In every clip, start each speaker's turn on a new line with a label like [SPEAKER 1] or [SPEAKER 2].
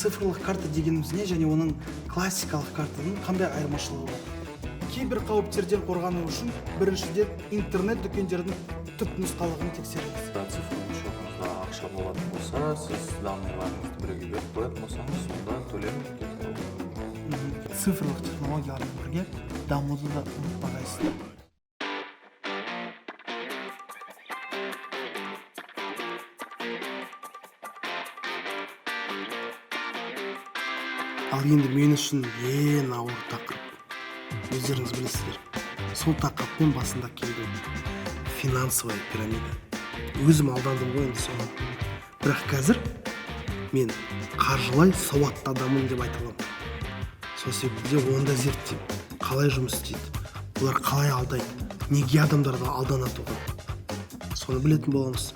[SPEAKER 1] цифрлық карта дегеніміз не және оның классикалық картаның қандай айырмашылығы бар? Кейбір қауіптерден қорғану үшін біріншіден интернет дүкендердің түпнұсқалығын тексеріңіз.
[SPEAKER 2] Цифрлық шотыңызда ақша болатын болса, сіз данныйларыңызды біреуге беріп қоятын болсаңыз, сонда төлем кетеді.
[SPEAKER 1] Цифрлық технологиялармен бірге дамуды да ұмытпағайсыздар. Ал енді мен үшін ең ауыр тақырып, өздеріңіз білесіздер, сол тақырыппен басында келдім. Финансовая пирамида. Өзім алдандым ғой енді соған. Бірақ қазір мен қаржылай сауатты адаммын деп айта аламын. Сол себепті онда зерттеймін. Қалай жұмыс істейді? Олар қалай алдайды? Неге адамдарды алданату керек? Соны білетін боламыз.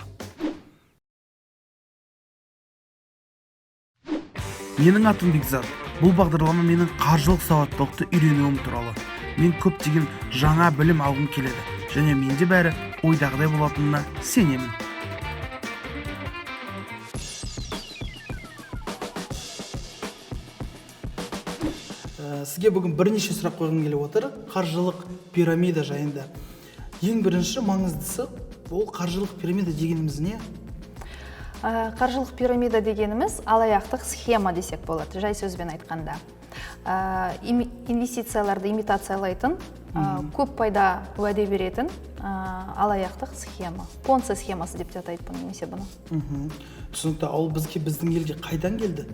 [SPEAKER 3] Менің атым Бекзат. Бұл бағдарлама менің қаржылық сауаттылықты үйренуім туралы. Мен көптеген жаңа білім алғым келеді. Және менде бәрі ойдағыдай болатынына сенемін.
[SPEAKER 1] Сізге бүгін бірнеше сұрақ қойғым келіп отыр. Қаржылық пирамида жайында. Ең бірінші маңыздысы, ол қаржылық пирамида дегеніміз не?
[SPEAKER 4] Қаржылық пирамида дегеніміз алаяқтық схема десек болады, жай сөзбен айтқанда. Инвестицияларды имитациялайтын, көп пайда уәде беретін алаяқтық схема. Понци схемасы деп те атайтын немесе бұны.
[SPEAKER 1] Түсінікті, ол біздің елге қайдан келді?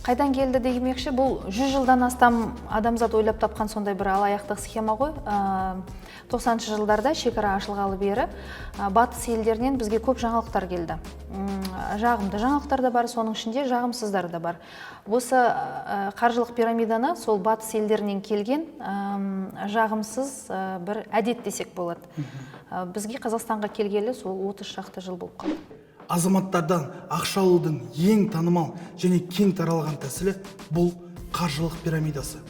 [SPEAKER 4] Қайдан келді дегенмекші, бұл 100 жылдан астам адамзат ойлап тапқан сондай бір алаяқтық схема ғой. 90-шы жылдарда шекара ашылғалы бері батыс елдерінен бізге көп жаңалықтар келді. Жағымды жаңалықтар да бар, соның ішінде жағымсыздар да бар. Осы қаржылық пирамиданы сол батыс елдерінен келген жағымсыз бір әдет десек болады. Бізге Қазақстанға келгелі сол 30 шақты жыл болып қалды.
[SPEAKER 1] Азаматтардан ақша алудың ең танымал және кең таралған тәсілі бұл қаржылық пирамидасы.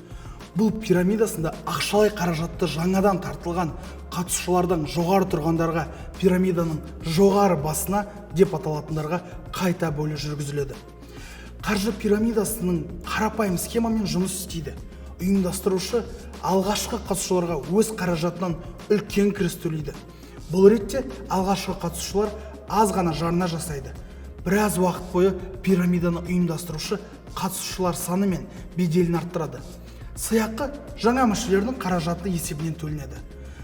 [SPEAKER 1] Бұл пирамидасында ақшалай қаражатты жаңадан тартылған қатысушылардан жоғары тұрғандарға пирамиданың жоғары басына деп аталатындарға қайта бөлу жүргізіледі. Қаржы пирамидасының қарапайым схемамен жұмыс істейді. Ұйымдастырушы алғашқы қатысушыларға өз қаражатынан үлкен кіріс төлейді. Бұл ретте алғашқы қатысушылар аз ғана жарна жасайды. Біраз уақыт бойы пирамиданы ұйымдастырушы қатысушылар саны мен беделін арттырады. Сыйақы жаңа мүшелердің қаражаты есебінен төленеді.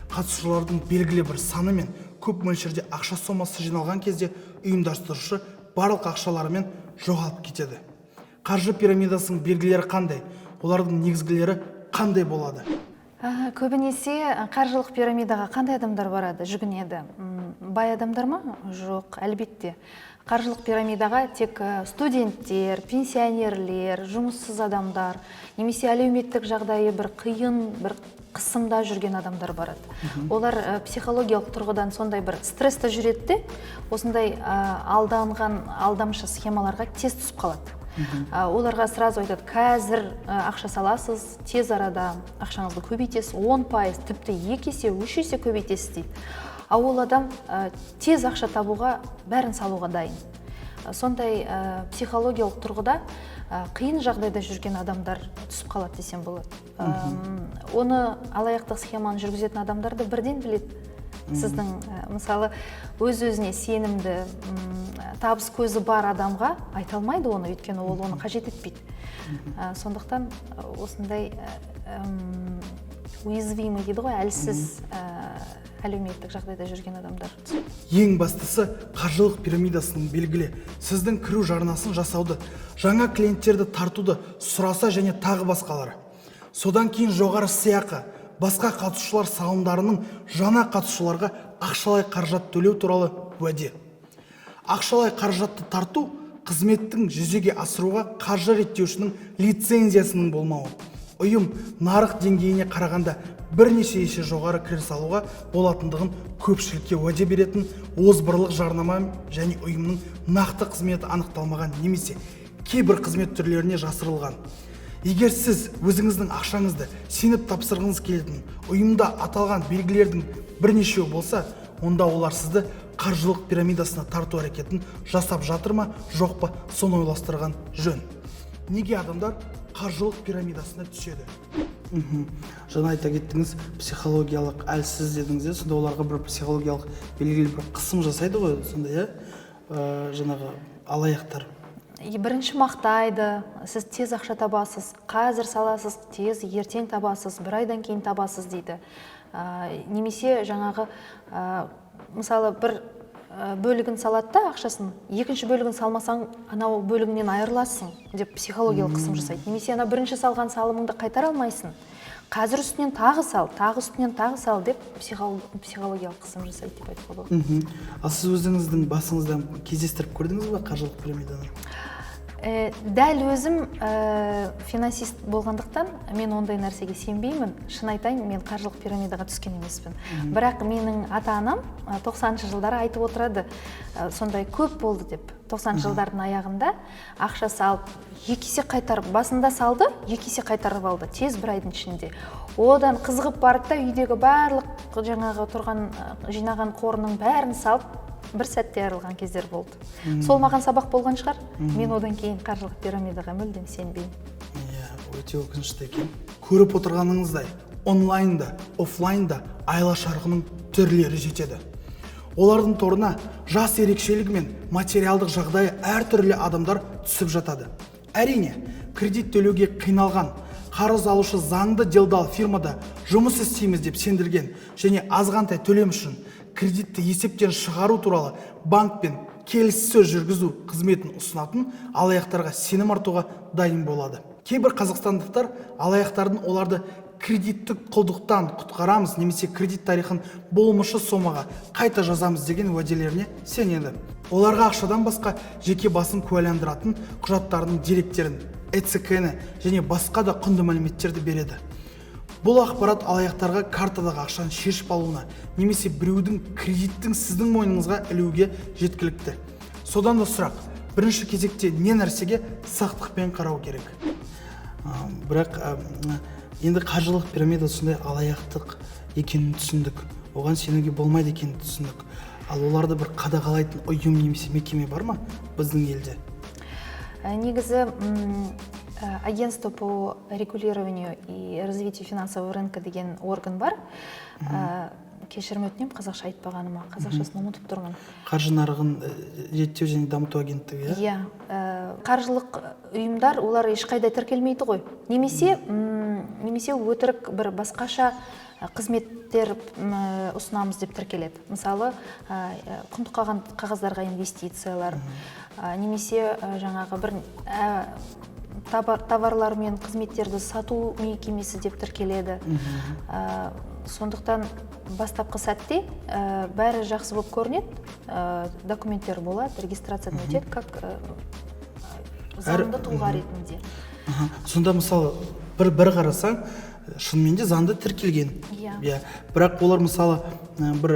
[SPEAKER 1] Қатысушылардың белгілі бір саны мен көп мөлшерде ақша сомасы жиналған кезде ұйымдастырушы барлық ақшаларымен жоғалып кетеді. Қаржы пирамидасының белгілері қандай? Олардың негізгілері қандай болады?
[SPEAKER 4] Көбінесе қаржылық пирамидаға қандай адамдар барады, жүгінеді? Бай адамдар ма? Жоқ, әлбетте. Қаржылық пирамидаға тек студенттер, пенсионерлер, жұмыссыз адамдар, немесе әлеуметтік жағдайы бір қиын, бір қысымда жүрген адамдар барады. Олар психологиялық тұрғыдан сондай бір стрессті жүреді, осындай алданған алдамшы схемаларға тез түсіп қалады. Оларға сразу айтады, қазір ақша саласыз, тез арада ақшаңызды көбейтесіз, 10%, тіпті 2 есе, 3 есе көбейтесіз дейді. Ол адам тез ақша табуға, бәрін салуға дайын. Сондай психологиялық тұрғыда қиын жағдайда жүрген адамдар түсіп қалады десем болады. Оны алаяқтық схеманы жүргізетін адамдарды бірден біледі. Сіздің мысалы өз-өзіне сенімді, табыс көзі бар адамға айта алмайды оны, өйткені ол оны қажет етпейді. Сондықтан осындай уязвимый дейді ғой, әлсіз әлеуметтік жағдайда жүрген адамдар.
[SPEAKER 1] Ең бастысы қаржылық пирамидасының белгілі. Сіздің кіру жарнасын жасауды, жаңа клиенттерді тартуды сұраса және тағы басқалары. Содан кейін жоғары сыйақы, басқа қатысушылар салымдарының жаңа қатысушыларға ақшалай қаражат төлеу туралы уәде. Ақшалай қаражатты тарту қызметтің жүзеге асыруға қаржы реттеушінің лицензиясының болмауы. Ұйым нарық деңгейіне қарағанда бірнеше есе жоғары кіріс алуға болатындығын көпшілікке уәде беретін озбырлық жарнама және ұйымның нақты қызметі анықталмаған немесе кейбір қызмет түрлеріне жасырылған. Егер сіз өзіңіздің ақшаңызды сеніп тапсырғыңыз келетін ұйымда аталған белгілердің бірнешеуі болса, онда олар сізді қаржылық пирамидасына тарту әрекетін жасап жатыр ма, жоқ па, соны ойластырған жөн. Неге адамдар қаржылық пирамидасына түседі? Жаңа айта кеттіңіз, психологиялық әлсіз дедіңіз, сонда оларға бір психологиялық белгілі бір қысым жасайды ғой, сонда жаңағы алаяқтар.
[SPEAKER 4] Бірінші мақтайды, сіз тез ақша табасыз, қазір саласыз, тез ертең табасыз, бір айдан кейін табасыз дейді. Немесе жаңағы мысалы бір бөлігін салады да ақшасын, екінші бөлігін салмасаң, анау бөлігінен айырыласың деп психологиялық қысым жасайды. Немесе ана бірінші салған салымыңды қайтара алмайсың. Қазір үстінен тағы сал, тағы үстінен тағы сал деп психологиялық қысым жасайды деп айтуға болады.
[SPEAKER 1] Ал сіз өзіңіздің басыңыздан кездестіріп көрдіңіз бе қаржылық пирамиданы?
[SPEAKER 4] Дәл өзім финансист болғандықтан мен ондай нәрсеге сенбеймін. Шын айтайын, мен қаржылық пирамидаға түскен емеспін. Бірақ менің ата-анам 90-шы жылдары айтып отырады, сондай көп болды деп. 90-шы жылдардың аяғында ақша салып, екесе қайтарып, басында салды, екесе қайтарып алды, тез бір айдың ішінде. Одан қызығып барды да үйдегі барлық жаңағы тұрған жинаған қорының бәрін салып, бір сәтте айырылған кездер болды. Сол маған сабақ болған шығар. Мен одан кейін қаржылық пирамидаға мүлдем сенбеймін.
[SPEAKER 1] Өте өкінішті екен. Көріп отырғаныңыздай, онлайнда, офлайнда айла шарғының түрлері жетеді. Олардың торына жас ерекшелігі мен материалдық жағдайы әртүрлі адамдар түсіп жатады. Әрине, кредит төлеуге қиналған, қарыз алушы заңды делдал фирмада жұмыс істейміз деп сендірген және азғантай төлем үшін кредитті есептен шығару туралы банкпен келіссөз жүргізу қызметін ұсынатын алаяқтарға сенім артуға дайын болады. Кейбір қазақстандықтар алаяқтардың оларды кредиттік құлдықтан құтқарамыз немесе кредит тарихын болмышы сомаға қайта жазамыз деген уәделеріне сенеді. Оларға ақшадан басқа жеке басын куәландыратын құжаттарының деректерін, ЭЦК-ні және басқа да құнды мәліметтерді береді. Бұл ақпарат алаяқтарға картадағы ақшаны шешіп алуына немесе біреудің кредиттің сіздің мойныңызға ілуге жеткілікті. Содан да сұрақ, бірінші кезекте не нәрсеге сақтықпен қарау керек? Бірақ енді қаржылық пирамида сондай алаяқтық екенін түсіндік. Оған сенуге болмайды екенін түсіндік. Ал оларды бір қадағалайтын ұйым немесе мекеме бар ма біздің елде?
[SPEAKER 4] Негізі агентство по регулированию и развитию финансового рынка деген орган бар. Кешірім өтінемін, қазақша айтпағаныма, қазақшасын ұмытып тұрмын.
[SPEAKER 1] Қаржы нарығын реттеу және дамыту агенттігі,
[SPEAKER 4] иә? Қаржылық ұйымдар, олар ешқайда тіркелмейді ғой. Немесе өтірік бір басқаша қызметтер ұсынамыз деп тіркеледі. Мысалы, құнды қағаздарға инвестициялар, немесе жаңағы бір товарлар мен қызметтерді сату мекемесі деп тіркеледі. Сондықтан бастапқы сәтте бәрі жақсы болып көрінеді, документтер болады, регистрациядан өтеді, как заңды тұлға ретінде.
[SPEAKER 1] Сонда мысалы бір қарасаң, шынымен де заңды тіркелген. Бірақ олар мысалы бір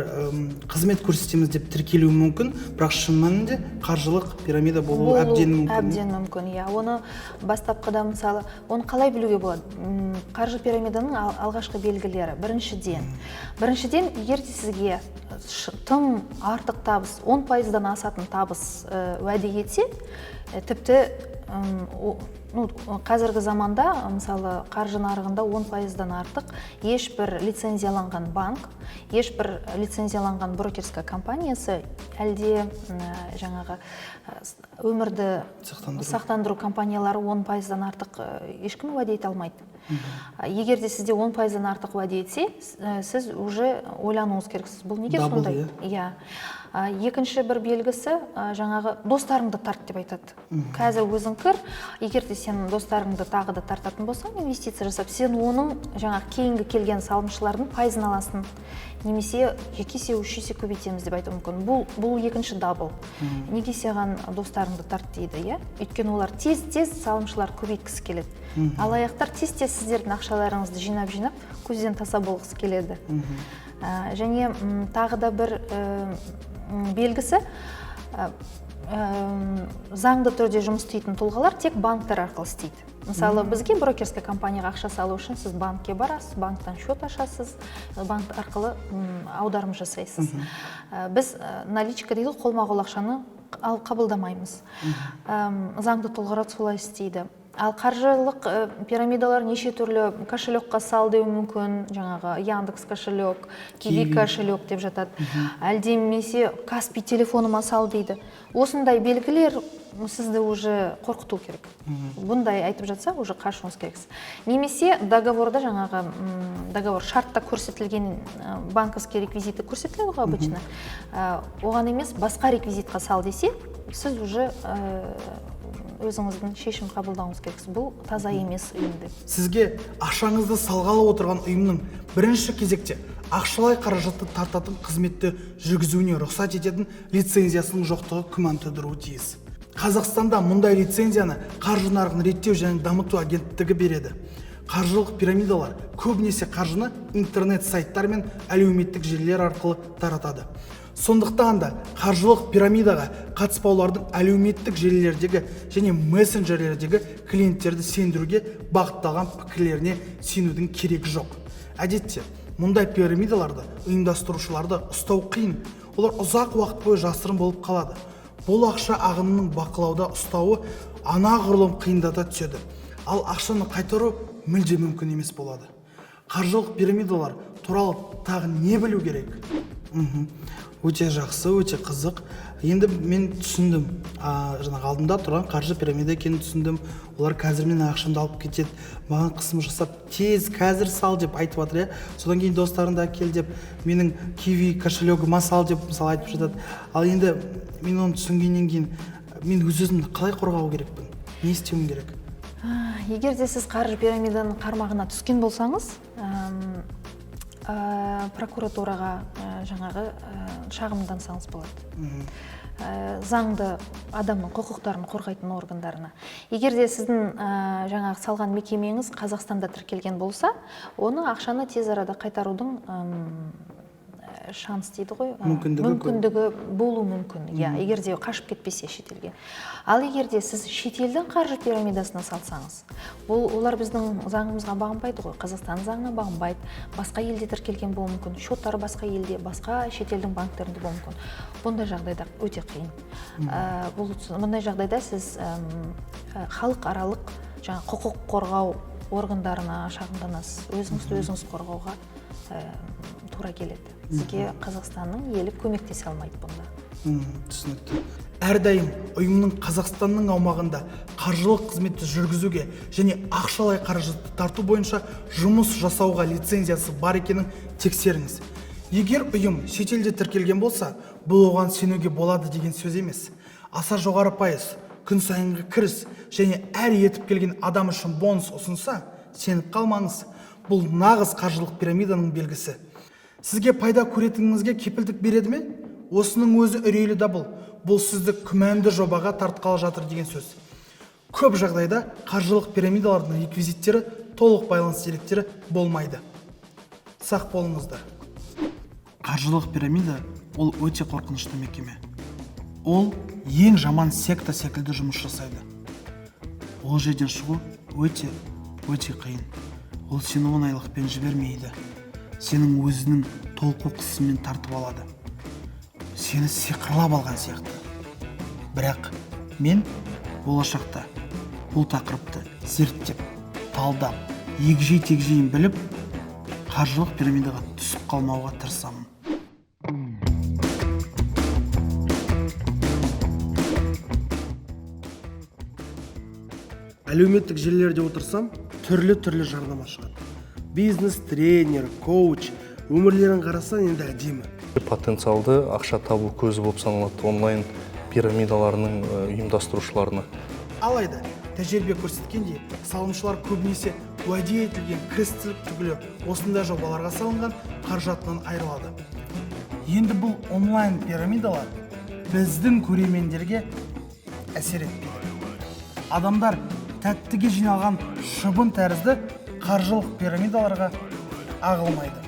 [SPEAKER 1] қызмет көрсетеміз деп тіркелуі мүмкін, бірақ шын мәнінде қаржылық пирамида болуы әбден мүмкін.
[SPEAKER 4] Әбден мүмкін, иә. Оны бастапқыда мысалы, оны қалай білуге болады? Қаржы пирамиданың алғашқы белгілері. Біріншіден, егер де сізге тым артық табыс, 10%-дан асатын табыс уәде етсе, тіпті қазіргі заманда мысалы қаржы нарығында 10%-дан артық ешбір лицензияланған банк, ешбір лицензияланған брокерская компаниясы әлде жаңағы өмірді сақтандыру компаниялары 10%-дан артық ешкім уәде ете алмайды. Егер де сізде 10%-дан артық уәде етсе, сіз уже ойлануыңыз керексіз. Бұл неге сондай? Иә. Екінші бір белгісі жаңағы достарыңды тарт деп айтады. Қазір өзің кір, егер де сен достарыңды тағы да тартатын болсаң, инвестиция жасап, сен оның жаңағы кейінгі келген салымшылардың пайызын аласың. Немесе 2 есе 3 есе көбейтеміз деп айту мүмкін. Бұл екінші дабл. Неге саған достарыңды тарт дейді, өйткені олар тез-тез салымшылар көбейткісі келеді. Алаяқтар тез-тез сіздердің ақшаларыңызды жинап, көзден таса болғысы келеді. Және тағы да бір белгісі, заңды түрде жұмыс істейтін тұлғалар тек банктар арқылы істейді. Мысалы, бізге брокерская компанияға ақша салу үшін сіз банкке барасыз, банктан счет ашасыз, банк арқылы аударым жасайсыз. Біз наличка дейді, қолма-қол ақшаны қабылдамаймыз. Заңды тұлғалар солай істейді. Ал қаржылық пирамидалар неше түрлі кошелекқа сал деуі мүмкін, жаңағы Яндекс кошелек, Киви кошелек деп жатады. Әлдемесе Каспи телефоныма сал дейді. Осындай белгілер сізді уже қорқыту керек. Бұндай айтып жатса, уже қашуыңыз керексіз. Немесе договорда жаңағы договор шартта көрсетілген банковский реквизиті көрсетіледі ғой обычно. Оған емес басқа реквизитқа сал десе, сіз уже өзіңіздің шешім қабылдауыңыз керексіз. Бұл таза емес ұйым деп.
[SPEAKER 1] Сізге ақшаңызды салғалы отырған ұйымның бірінші кезекте ақшалай қаражатты тартатын қызметті жүргізуіне рұқсат ететін лицензиясының жоқтығы күмән тудыруы тиіс. Қазақстанда мұндай лицензияны қаржы нарығын реттеу және дамыту агенттігі береді. Қаржылық пирамидалар көбінесе қаржыны интернет сайттар мен әлеуметтік желілер арқылы таратады. Сондықтан да қаржылық пирамидаға қатыспаулардың әлеуметтік желілердегі және мессенджерлердегі клиенттерді сендіруге бағытталған пікірлеріне сенудің керегі жоқ. Әдетте, мұндай пирамидаларды ұйымдастырушыларды ұстау қиын, олар ұзақ уақыт бойы жасырын болып қалады. Бұл ақша ағынының бақылауда ұстауы анағұрлым қиындата түседі. Ал ақшаны қайтару мүлде мүмкін емес болады. Қаржылық пирамидалар туралы тағы не білу керек? Өте жақсы, өте қызық. Енді мен түсіндім. Жаңағы алдымда тұрған қаржы пирамида екенін түсіндім. Олар қазір мен ақшамды алып кетеді. Маған қысым жасап, тез қазір сал деп айтып жатыр. Содан кейін достарында әкел деп, менің Киви кошелегіма сал деп мысалы айтып жатады. Ал енді мен оны түсінгеннен кейін мен өз-өзімді қалай қорғау керекпін? Не істеуім керек?
[SPEAKER 4] Егер де сіз қаржы пирамиданың қармағына түскен болсаңыз, прокуратураға жаңағы шағымдансаңыз болады. Заңды адамның құқықтарын қорғайтын органдарына. Егер де сіздің жаңағы салған мекемеңіз Қазақстанда тіркелген болса, оны ақшаны тез арада қайтарудың шанс дейді ғой, мүмкіндігі болу мүмкін. Егер де қашып кетпесе шетелге. Ал егер де сіз шетелдің қаржы пирамидасына салсаңыз, олар біздің заңымызға бағынбайды ғой, Қазақстан заңына бағынбайды, басқа елде тіркелген болуы мүмкін, счеттары басқа елде, басқа шетелдің банктерінде болуы мүмкін. Бұндай жағдайда өте қиын. Бұндай жағдайда сіз халықаралық құқық қорғау органдарына шағымданасыз, өзіңізді өзіңіз қорғауға тура келеді. Сізге Қазақстанның елі көмектесе алмайды бұнда.
[SPEAKER 1] Түсінікті. Әрдайым ұйымның Қазақстанның аумағында қаржылық қызметті жүргізуге және ақшалай қаражатты тарту бойынша жұмыс жасауға лицензиясы бар екенін тексеріңіз. Егер ұйым шетелде тіркелген болса, бұл оған сенуге болады деген сөз емес. Аса жоғары пайыз, күн сайынғы кіріс және әр етіп келген адам үшін бонус ұсынса, сеніп қалмаңыз. Бұл нағыз қаржылық пирамиданың белгісі. Сізге пайда көретініңізге кепілдік береді ме? Осының өзі үрейлі дабыл. Бұл сізді күмәнді жобаға тартқалы жатыр деген сөз. Көп жағдайда қаржылық пирамидалардың реквизиттері толық байланыс деректері болмайды. Сақ болыңыздар. Қаржылық пирамида ол өте қорқынышты мекеме. Ол ең жаман секта секілді жұмыс жасайды. Ол жерден шығу өте қиын. Ол сені оңайлықпен жібермейді. Сенің өзінің толқу қысымен тартып алады. Сені сиқырлап алған сияқты. Бірақ мен болашақта бұл тақырыпты зерттеп, талдап, егжей-тегжейін біліп, қаржылық пирамидаға түсіп қалмауға тырысамын. Әлеуметтік желілерде отырсам, түрлі жарнама шығады. Бизнес, тренер, коуч, өмірлерін қарасан енді әдемі.
[SPEAKER 2] Потенциалды ақша табу көзі болып саналады онлайн пирамидаларының ұйымдастырушыларына.
[SPEAKER 1] Алайда, тәжірибе көрсеткендей, салымшылар көбінесе уәде етілген кірістілік түгілі осындай жобаларға салынған қаржатынан айырылады. Енді бұл онлайн пирамидалар біздің көрермендерге әсер етпейді. Адамдар тәттіге жиналған шыбын тәрізді қаржылық пирамидаларға ағылмайды.